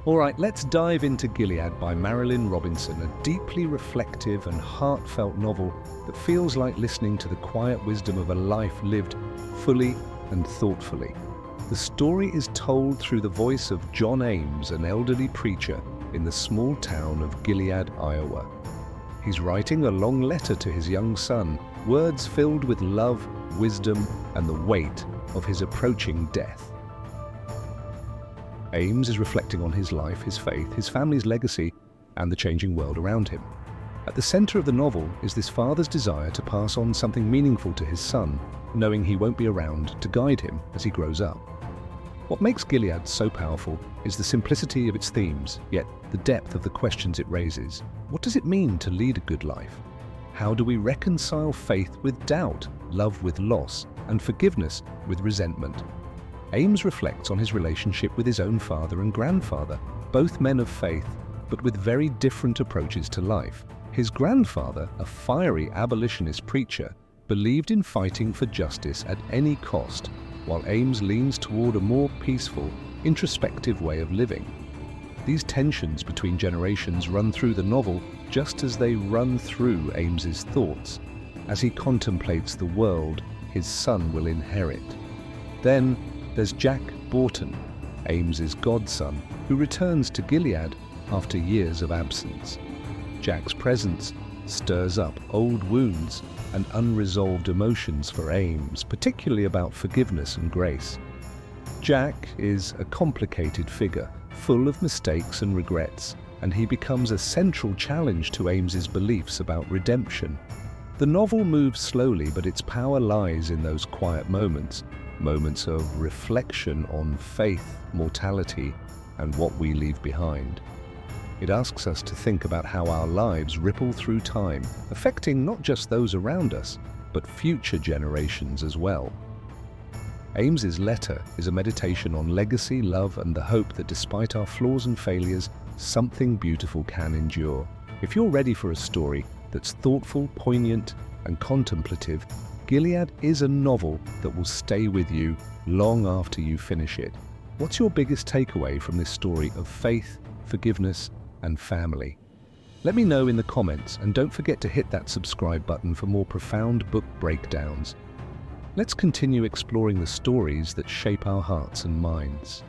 All right, let's dive into Gilead by Marilynne Robinson, a deeply reflective and heartfelt novel that feels like listening to the quiet wisdom of a life lived fully and thoughtfully. The story is told through the voice of John Ames, an elderly preacher in the small town of Gilead, Iowa. He's writing a long letter to his young son, words filled with love, wisdom, and the weight of his approaching death. Ames is reflecting on his life, his faith, his family's legacy, and the changing world around him. At the center of the novel is this father's desire to pass on something meaningful to his son, knowing he won't be around to guide him as he grows up. What makes Gilead so powerful is the simplicity of its themes, yet the depth of the questions it raises. What does it mean to lead a good life? How do we reconcile faith with doubt, love with loss, and forgiveness with resentment? Ames reflects on his relationship with his own father and grandfather, both men of faith, but with very different approaches to life. His grandfather, a fiery abolitionist preacher, believed in fighting for justice at any cost, while Ames leans toward a more peaceful, introspective way of living. These tensions between generations run through the novel just as they run through Ames's thoughts, as he contemplates the world his son will inherit. Then there's Jack Borton, Ames's godson, who returns to Gilead after years of absence. Jack's presence stirs up old wounds and unresolved emotions for Ames, particularly about forgiveness and grace. Jack is a complicated figure, full of mistakes and regrets, and he becomes a central challenge to Ames's beliefs about redemption. The novel moves slowly, but its power lies in those quiet moments of reflection on faith, mortality, and what we leave behind. It asks us to think about how our lives ripple through time, affecting not just those around us, but future generations as well. Ames's letter is a meditation on legacy, love, and the hope that despite our flaws and failures, something beautiful can endure. If you're ready for a story that's thoughtful, poignant, and contemplative, Gilead is a novel that will stay with you long after you finish it. What's your biggest takeaway from this story of faith, forgiveness, and family? Let me know in the comments, and don't forget to hit that subscribe button for more profound book breakdowns. Let's continue exploring the stories that shape our hearts and minds.